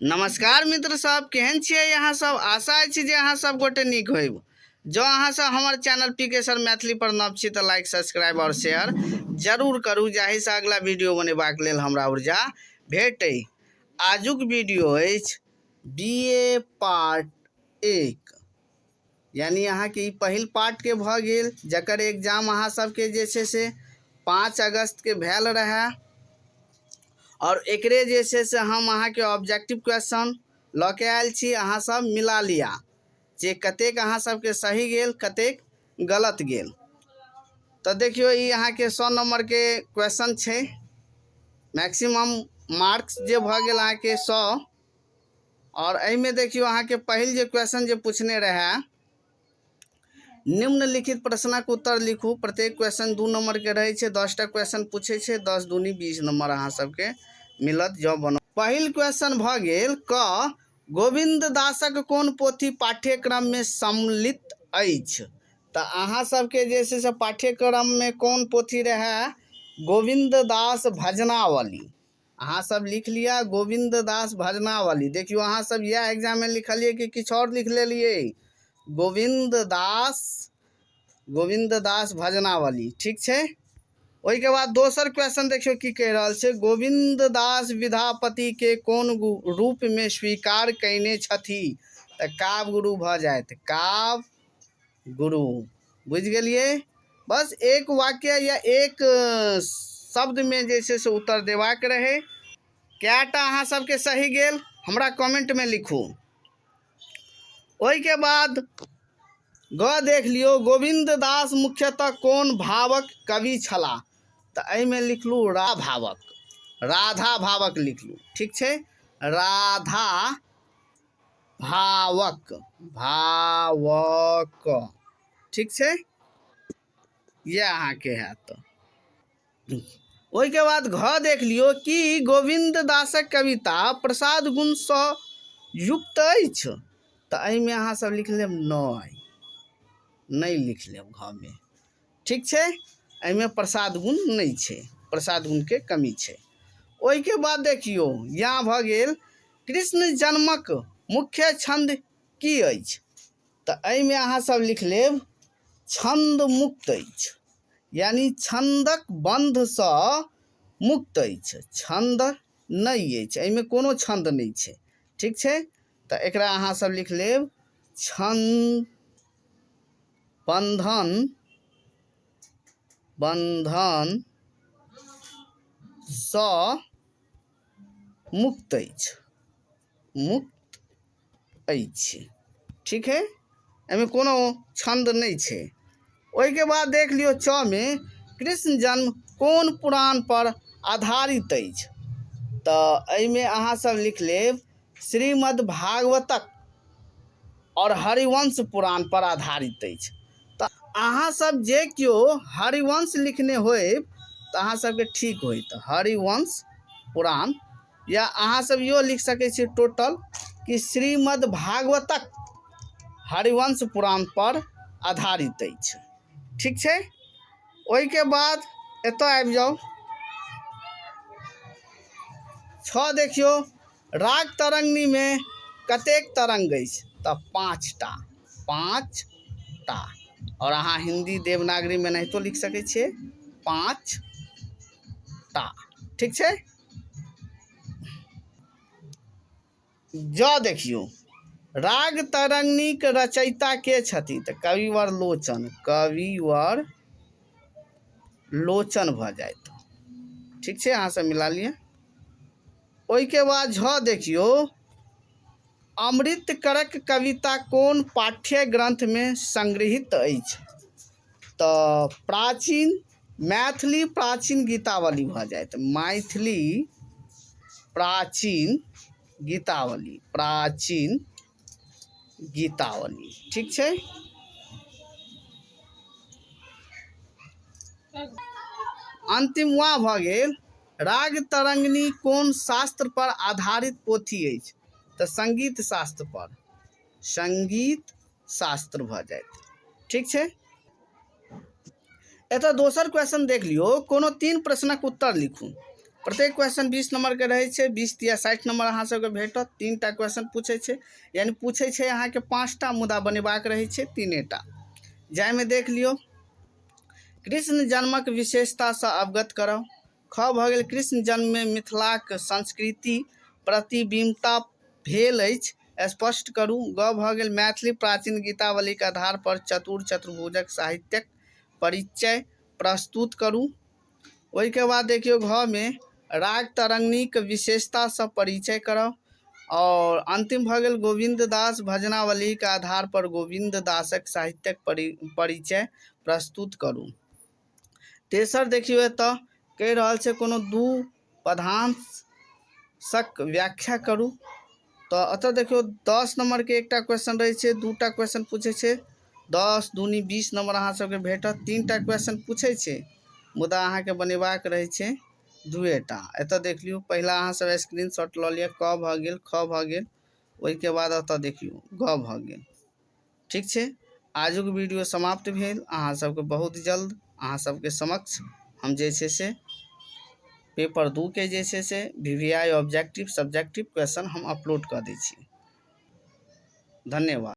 नमस्कार मित्र सब, केहन छियै यहाँ सब। आशा अछि जे अहाँ सब गोटे नीक होइब। जो अहाँ सब हमर चैनल पीके सर मैथिली पर नव छी तऽ लाइक सब्सक्राइब और शेयर जरूर करू, जाहिसँ अगला वीडियो बनेबाक लेल हमरा ऊर्जा भेटै। आजुक वीडियो अछि बीए पार्ट 1, यानी अहाँके ई पहिल पार्ट के भऽ गेल, जकर एग्जाम अहाँ सबके जे छै से 5 अगस्त के भेल रहै। और एकरे जे छै से हम अहाँके ऑब्जेक्टिव क्वेश्चन लऽ के आयल छी। अहाँ सब मिला लिया जे कतेक अहाँ सबके सही गेल, कतेक गलत गेल। तो देखियो, ई अहाँके 100 नंबर के क्वेश्चन छै। मैक्सिमम मार्क्स जे भऽ गेल अहाँके 100। और एहिमे देखियो, अहाँके पहिल जे क्वेश्चन जे पूछने रहे, निम्नलिखित प्रश्नक उत्तर लिखू। प्रत्येक क्वेश्चन 2 नंबर के रहे छै। 10टा क्वेश्चन पूछे छै, 10 दूनी 20 नंबर अहाँ सबके मिलत जो बनो। पहिल क्वेश्चन भऽ गेल क गोविंद दासक कोन पोथी पाठ्यक्रम में सम्मिलित अछि। तऽ अहाँ सबके जे छै से पाठ्यक्रम में कोन पोथी रहे? गोविंद दास भजनावली। अहाँ सब लिख लिया गोविंद दास भजनावली। देखियो, अहाँ सब यह एग्जाम में लिखलिए कि किछु और लिख लेलिए? गोविंद दास भजनावली, ठीक छै। ओहि के बाद दोसर क्वेश्चन देखियो की कह रहल छै। गोविंद दास विद्यापति के कोन रूप में स्वीकार कयने छथि? तऽ काव्य गुरु भऽ जायत, काव्य गुरु। बुझ गेलिए? बस एक वाक्य या एक शब्द में जे छै से उत्तर देबाक रहे। कैटा अहाँ सबके सही गेल हमरा कमेंट में लिखू। ओहि के बाद ग देख लियो, गोविंद दास मुख्यतः कोन भावक कवि छला? तऽ एहिमे लिखलू राधा भावक लिखलू, ठीक छै। राधा भावक, ठीक छै। यह अहाँके हैत। ओहि के बाद घ देख लियो कि गोविंद दासक कविता प्रसाद गुण सँ युक्त अछि। तऽ एहिमे अहाँ सब लिख लेब नहीं लिख लेब घ में, ठीक छै। एहिमे प्रसाद गुण नहीं छै, प्रसाद गुण के कमी छै। ओहि के बाद देखियो, यहाँ भऽ गेल कृष्ण जन्मक मुख्य छंद की अछि? तऽ एहिमे अहाँ सब लिख लेब छंद मुक्त अछि, यानी छंदक बंध सँ मुक्त अछि। छंद नहीं अछि, एहिमे कोनो छंद नहीं छै, ठीक छै। तऽ एकरा अहाँ सब लिख लेब छंद बंधन सँ मुक्त अछि, ठीक है। एहिमे कोनो छंद नहीं छै। ओहि के बाद देख लियो च में कृष्ण जन्म कोन पुराण पर आधारित अछि? तऽ एहिमे अहाँ सब लिख लेब श्रीमद् भागवतक और हरिवंश पुराण पर आधारित अछि। तऽ अहाँ सब जे क्यों हरिवंश लिखने होय तऽ अहाँ सबके ठीक होइत, हरिवंश पुराण। या अहाँ सब यो लिख सकै छी टोटल कि श्रीमद् भागवतक हरिवंश पुराण पर आधारित अछि, ठीक छै। ओहि के बाद एतऽ आबि जाउ। 6 देखियो, राग तरंगनी में कतेक तरंग अछि? तऽ 5टा। और अहाँ हिंदी देवनागरी में नहीं तो लिख सकै छियै 5टा, ठीक छै। जो देखियो, राग तरंगनी के रचयिता के छथि? तऽ कविवर लोचन भऽ जायत, ठीक छै। अहाँ सब मिला लिया। ओहि के बाद झ देखियो, अमृतकरक कविता कोन पाठ्य ग्रंथ में संग्रहित अछि? तऽ मैथिली प्राचीन गीतावली भऽ जायत, मैथिली प्राचीन गीतावली, ठीक छै। अंतिम वहाँ भऽ गेल, राग तरंगनी कोन शास्त्र पर आधारित पोथी अछि? तऽ संगीत शास्त्र भऽ जायत, ठीक छै। एतऽ दोसर क्वेश्चन देख लियो, कोनो 3 प्रश्नक उत्तर लिखू। प्रत्येक क्वेश्चन 20 नंबर के रहे छे, 20 या 60 नंबर अहाँ सबके भेटत। 3टा क्वेश्चन पूछे छे, यानी पूछे छे अहाँ के 5टा मुद्दा बनेबाक रहे छे, 3टा। जाहिमे देख लियो कृष्ण जन्मक विशेषता से अवगत कराओ। ख भ गेल कृष्ण जन्म में मिथिलाक संस्कृति प्रतिबिंबता भेल अछि, स्पष्ट करू। ग भ गेल मैथिली प्राचीन गीतावली के आधार पर चतुर्भुजक साहित्यक परिचय प्रस्तुत करू। ओहि के बाद देखियो घ में राग तरंगनीक विशेषता से परिचय कराओ। और अंतिम भ गेल गोविंद दास भजनावली के आधार पर गोविंद दासक साहित्यक परिचय प्रस्तुत करू। तेसर देखियो एतऽ कहि रहल छै कोनो दू पदांशक व्याख्या करू। तो अतः देखियो 10 नंबर के एकटा क्वेश्चन रहे छे, 2टा क्वेश्चन पूछे छे, 10 दूनी 20 नंबर अहाँ सबके भेटत। 3टा क्वेश्चन पूछे छे, मुदा अहाँ के बनेबाक रहे छे 2टा। एतऽ देख लियो, पहला अहाँ सब स्क्रीनशॉट ल लिया। क भ गेल, ख भ गेल, ओहि के बाद अतऽ देखियो ग भ गेल। ठीक छे, आजुक वीडियो समाप्त भेल। अहाँ सबके बहुत जल्द अहाँ सबके समक्ष हम जे छे से पेपर 2 के जे छे से VVI ऑब्जेक्टिव सब्जेक्टिव क्वेश्चन हम अपलोड कर दै छी। धन्यवाद।